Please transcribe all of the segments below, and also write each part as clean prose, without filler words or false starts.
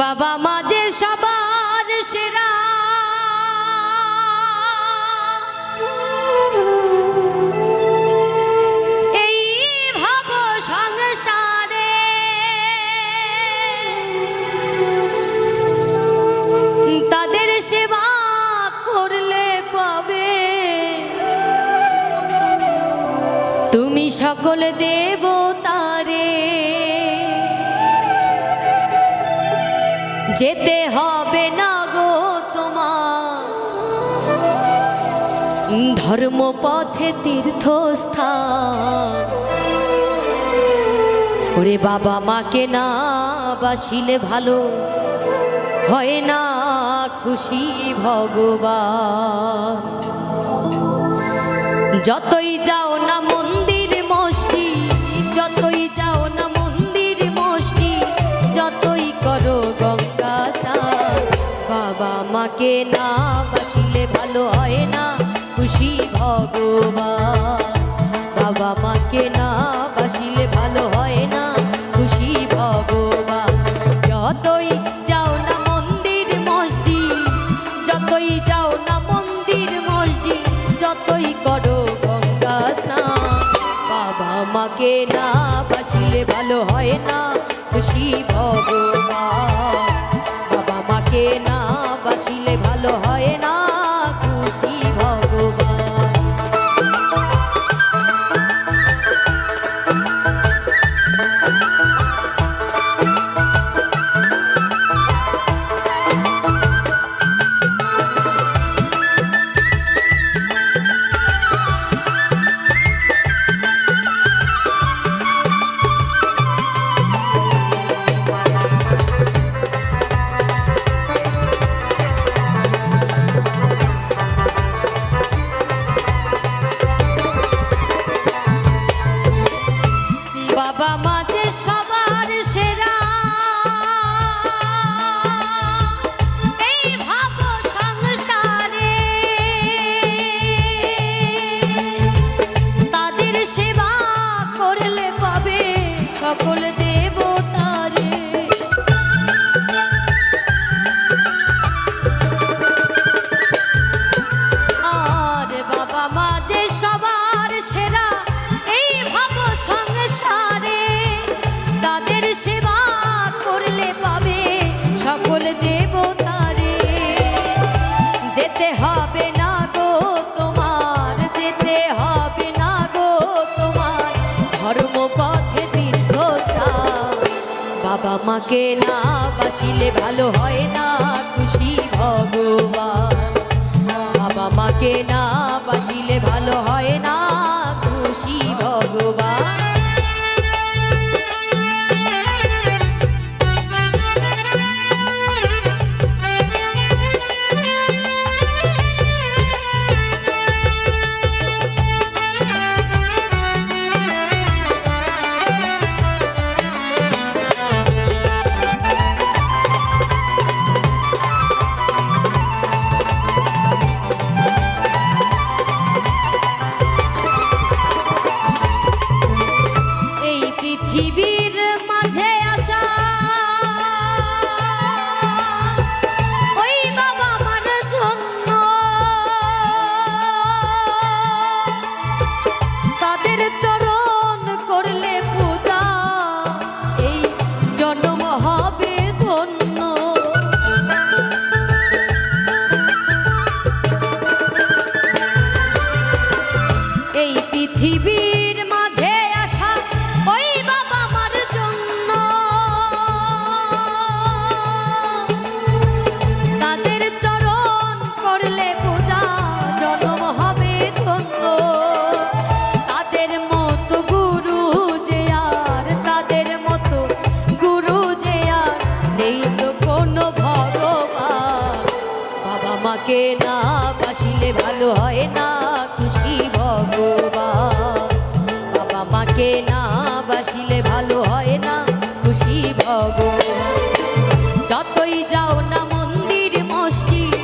বাবা মা যে সবার সেরা, এই ভাব সংসারে তাদের সেবা করলে পাবে তুমি সকল দেবতারে। যেতে হবে না গো তোমার ধর্মপথে তীর্থস্থান। ওরে বাবা মাকে না বাসিলে ভালো হয় না খুশি ভগবান। যতই যাও না মন্দির মসজিদ, যতই যাও না মন্দির মসজিদ, যতই করো গঙ্গা স্নান, বাবা মাকে না বাসিলে ভালো হয় না খুশি ভগবান। বাবা মাকে না বাসিলে ভালো হয় না খুশি ভগবান। যতই যাও না মন্দির মসজিদ, যতই যাও না মন্দির মসজিদ, যতই করো গঙ্গা স্নান, বাবা মাকে না বাসিলে ভালো হয় না খুশি ভগবান। বাবা মাকে না বাসিলে ভালো হয় না খুশি ভগবান। বাবা মা যে সবার সেরা, এই ভাব সংসারে তাদের সেবা করলে পাবে সকল দেবতারে। আর বাবা মা যে সবার সেরা, এই ভাব সংসারে তাদের সেবা করলে পাবে সকল দেবতারে। যেতে হবে না গো তোমার, যেতে হবে না গো তোমার ধর্মপথে তীর্থস্থান। বাবা মাকে না বাসিলে ভালো হয় না খুশি ভগবান। বাবা মাকে না বাসিলে ভালো হয় না খুশি ভগবান। পৃথিবীর মাঝে আসা ওই বাবা মার জন্য, তাদের চরণ করলে পূজা এই জন্ম হবে ধন্য। এই পৃথিবীর মাঝে আসা ওই বাবা মার জন্য, তাদের চরণ করলে পূজা জন্ম হবে ধন্য। তাদের মতো গুরু যে আর, তাদের মতো গুরু যে আর নেই তো কোনো ভগবান। বাবা মাকে না বাসিলে ভালো হয় না খুশি ভগবান। বাবা মাকে না বাসিলে ভালো হয় না খুশি ভগবান। যতই যাও না মন্দির মসজিদ,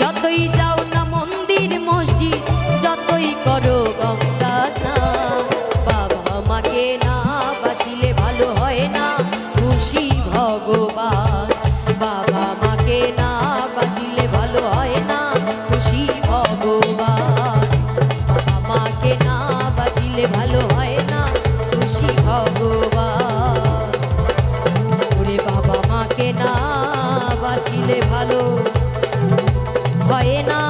যতই যাও না মন্দির মসজিদ, যতই করো গঙ্গা স্নান, বাবা মাকে না বাসিলে ভালো হয় না খুশি ভগবান। ভালো হয় না